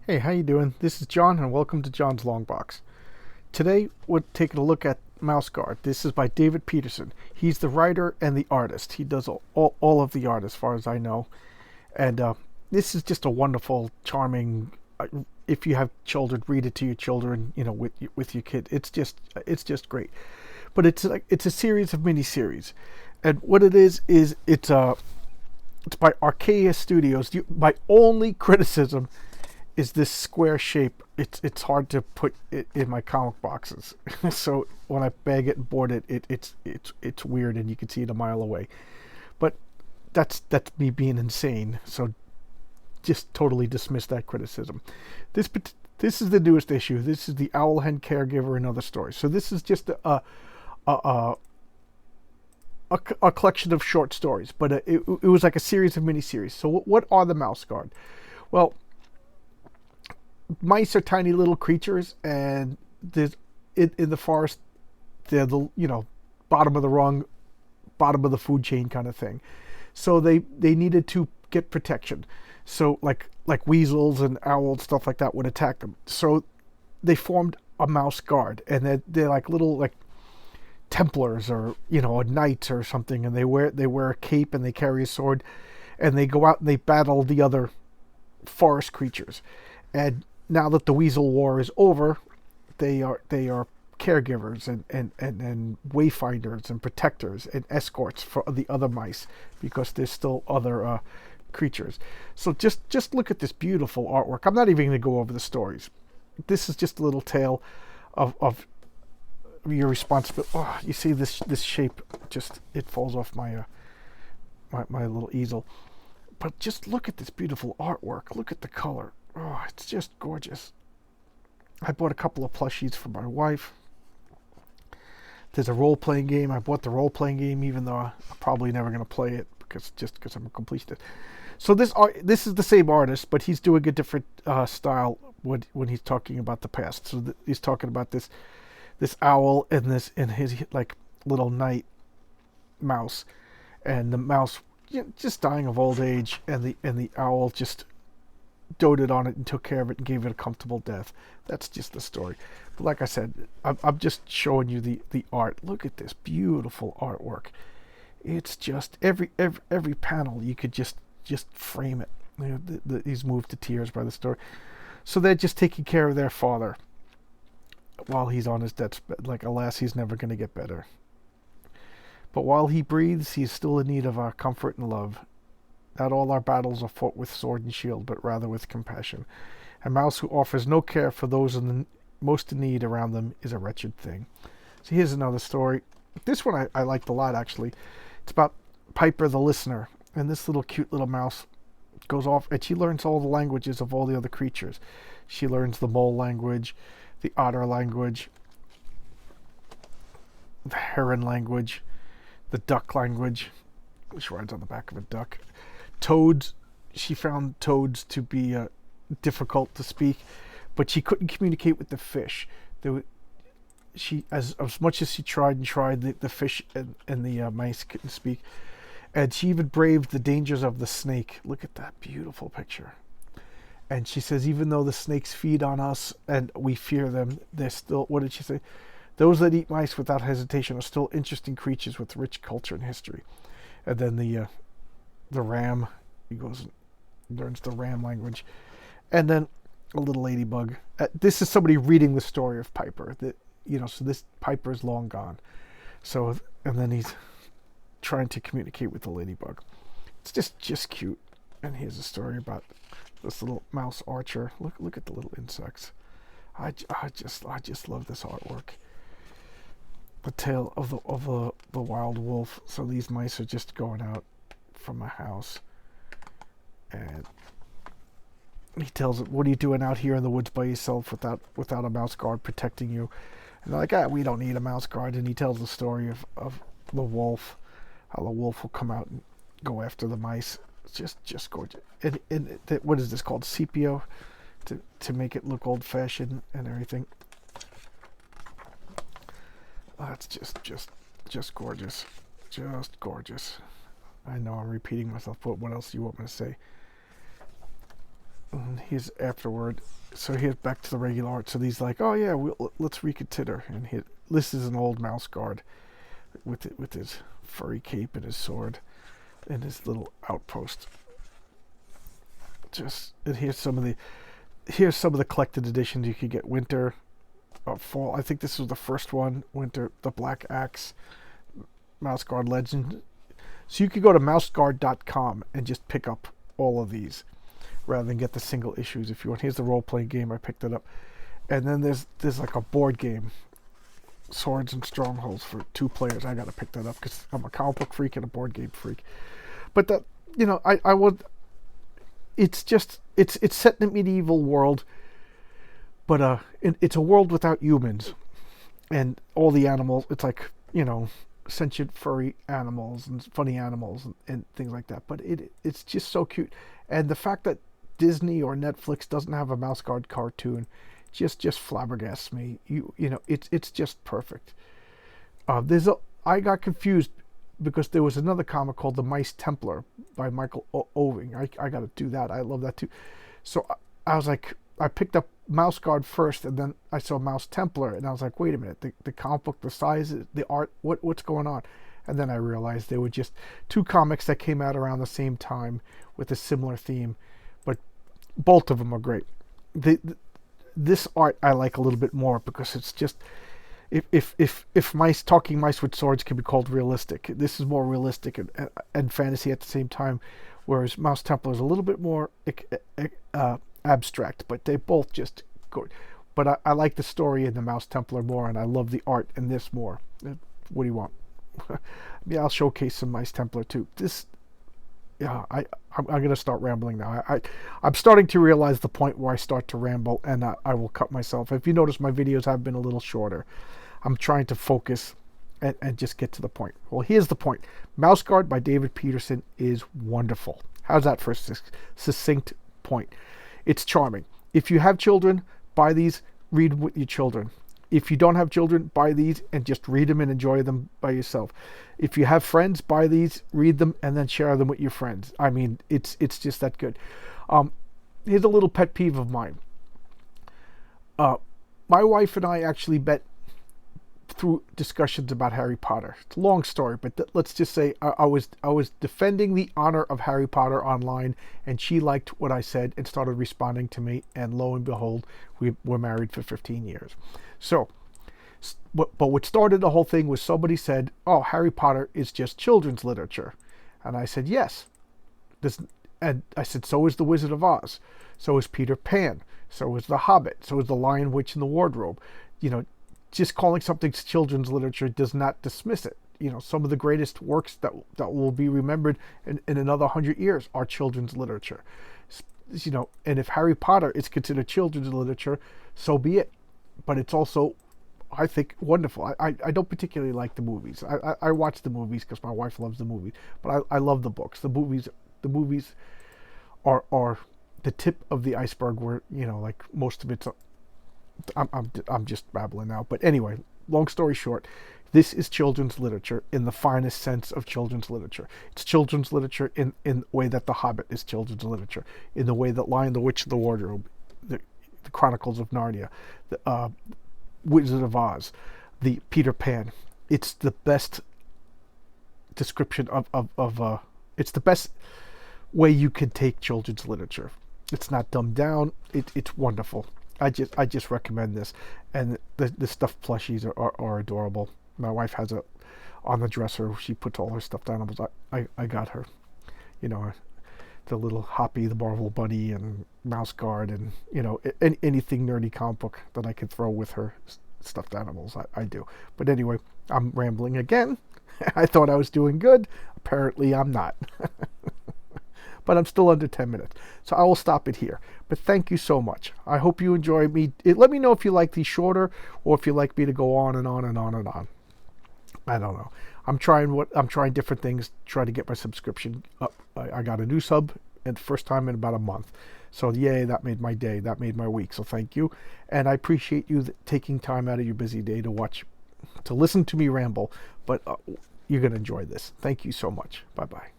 Hey, how you doing? This is John, and welcome to John's Long Box. Today, we're taking a look at Mouse Guard. This is by David Petersen. He's the writer and the artist. He does all of the art, as far as I know. And this is just a wonderful, charming. If you have children, read it to your children. With your kid. It's just great. But it's a series of miniseries, and what it is it's by Archaea Studios. My only criticism is this square shape. It's hard to put it in my comic boxes. So when I bag it and board it, it's weird, and you can see it a mile away. But that's me being insane. So just totally dismiss that criticism. This this is the newest issue. This is the Owl Hen Caregiver and Other Stories. So this is just a, a collection of short stories, but it was like a series of miniseries. So what are the Mouse Guard? Well, mice are tiny little creatures, and there's in the forest. They're the bottom of the rung, bottom of the food chain kind of thing. So they needed to get protection. So like weasels and owls, stuff like that, would attack them. So they formed a mouse guard, and they're like little like Templars, or a knight or something, and they wear a cape and they carry a sword, and they go out and they battle the other forest creatures. And now that the Weasel War is over, they are caregivers and wayfinders and protectors and escorts for the other mice, because there's still other creatures. So just look at this beautiful artwork. I'm not even going to go over the stories. This is just a little tale of your responsibility. Oh, you see this shape? Just it falls off my little easel. But just look at this beautiful artwork. Look at the color. Oh, it's just gorgeous. I bought a couple of plushies for my wife. There's a role-playing game. I bought the role-playing game, even though I'm probably never going to play it because I'm a completionist. So this is the same artist, but he's doing a different style when he's talking about the past. So he's talking about this owl and his like little night mouse, and the mouse just dying of old age, and the owl just doted on it and took care of it and gave it a comfortable death. That's just the story. But like I said, I'm just showing you the art. Look at this beautiful artwork. It's just every panel you could just frame it. He's moved to tears by the story. So they're just taking care of their father while he's on his deathbed. Like, alas, he's never going to get better. But while he breathes, he's still in need of our comfort and love. Not all our battles are fought with sword and shield, but rather with compassion. A mouse who offers no care for those most in need around them is a wretched thing. So here's another story. This one I liked a lot, actually. It's about Piper the listener. And this little cute little mouse goes off, and she learns all the languages of all the other creatures. She learns the mole language, the otter language, the heron language, the duck language, which rides on the back of a duck. Toads, she found toads to be difficult to speak, but she couldn't communicate with the fish. As much as she tried and tried, the fish and the mice couldn't speak. And she even braved the dangers of the snake. Look at that beautiful picture. And she says, even though the snakes feed on us and we fear them, they're still, what did she say? Those that eat mice without hesitation are still interesting creatures with rich culture and history. And then the ram, he goes and learns the ram language. And then a little ladybug. This is somebody reading the story of Piper. So this Piper is long gone. So, and then he's trying to communicate with the ladybug. It's just cute. And here's a story about this little mouse archer. Look at the little insects. I just love this artwork. The tale of the wild wolf. So these mice are just going out from a house, and he tells it, "What are you doing out here in the woods by yourself without a mouse guard protecting you?" And they're like, we don't need a mouse guard. And he tells the story of the wolf, how the wolf will come out and go after the mice. It's just gorgeous. And what is this called? Sepia, to make it look old-fashioned and everything. It's just gorgeous. Just gorgeous. I know I'm repeating myself, but what else do you want me to say? And here's afterward. So here's back to the regular art. So he's like, oh yeah, let's reconsider. And this is an old mouse guard with his furry cape and his sword and his little outpost. And here's some of the collected editions you could get. Winter, fall. I think this was the first one. Winter, the Black Axe, Mouse Guard Legend. So you could go to mouseguard.com and just pick up all of these rather than get the single issues if you want. Here's the role-playing game. I picked it up. And then there's like a board game, Swords and Strongholds, for 2 players. I gotta pick that up because I'm a comic book freak and a board game freak. But that, I would. It's set in a medieval world, but it's a world without humans, and all the animals. It's like sentient furry animals and funny animals and things like that. But it's just so cute, and the fact that Disney or Netflix doesn't have a Mouse Guard cartoon just flabbergasts me. It's just perfect. I got confused because there was another comic called The Mice Templar by Michael Oving. I got to do that. I love that too. So I was like, I picked up Mouse Guard first, and then I saw Mouse Templar, and I was like, wait a minute, the comic book, the size, the art, what's going on? And then I realized they were just 2 comics that came out around the same time with a similar theme, but both of them are great. This art I like a little bit more because it's just, if talking mice with swords can be called realistic, this is more realistic and fantasy at the same time, whereas Mouse Templar is a little bit more abstract, but they both just good. But I like the story in the Mouse Templar more, and I love the art in this more. What do you want? Yeah, I'll showcase some Mice Templar too. I'm going to start rambling now. I'm starting to realize the point where I start to ramble, and I will cut myself. If you notice, my videos have been a little shorter. I'm trying to focus and just get to the point. Well, here's the point. Mouse Guard by David Petersen is wonderful. How's that for a succinct point? It's charming. If you have children, buy these, read them with your children. If you don't have children, buy these and just read them and enjoy them by yourself. If you have friends, buy these, read them, and then share them with your friends. I mean, it's just that good. Here's a little pet peeve of mine. My wife and I actually bet through discussions about Harry Potter. It's a long story, but let's just say I was defending the honor of Harry Potter online, and she liked what I said and started responding to me, and lo and behold, we're married for 15 years. So, but what started the whole thing was somebody said, oh, Harry Potter is just children's literature. And I said, yes. And I said, so is The Wizard of Oz. So is Peter Pan. So is The Hobbit. So is The Lion, Witch, and the Wardrobe. Just calling something children's literature does not dismiss it. Some of the greatest works that will be remembered in another 100 years are children's literature. And if Harry Potter is considered children's literature, so be it. But it's also, I think, wonderful. I don't particularly like the movies. I watch the movies because my wife loves the movies, but I love the books. The movies are the tip of the iceberg, where like most of it's. I'm just babbling now, but anyway, long story short, this is children's literature in the finest sense of children's literature. It's children's literature in the way that The Hobbit is children's literature, in the way that Lion, the Witch, and the Wardrobe, the Chronicles of Narnia, the Wizard of Oz, the Peter Pan. It's the best description of it's the best way you can take children's literature. It's not dumbed down. It's wonderful. I just recommend this, and the stuffed plushies are adorable. My wife has on the dresser. She puts all her stuffed animals. I got her, the little Hoppy, the Marvel Bunny, and Mouse Guard, and anything nerdy comic book that I can throw with her stuffed animals. I do. But anyway, I'm rambling again. I thought I was doing good. Apparently, I'm not. But I'm still under 10 minutes. So I will stop it here. But thank you so much. I hope you enjoy me. Let me know if you like these shorter, or if you like me to go on and on and on and on. I don't know. I'm trying different things, try to get my subscription up. I got a new sub and the first time in about a month. So yay, that made my day. That made my week. So thank you. And I appreciate you taking time out of your busy day to listen to me ramble. But you're going to enjoy this. Thank you so much. Bye-bye.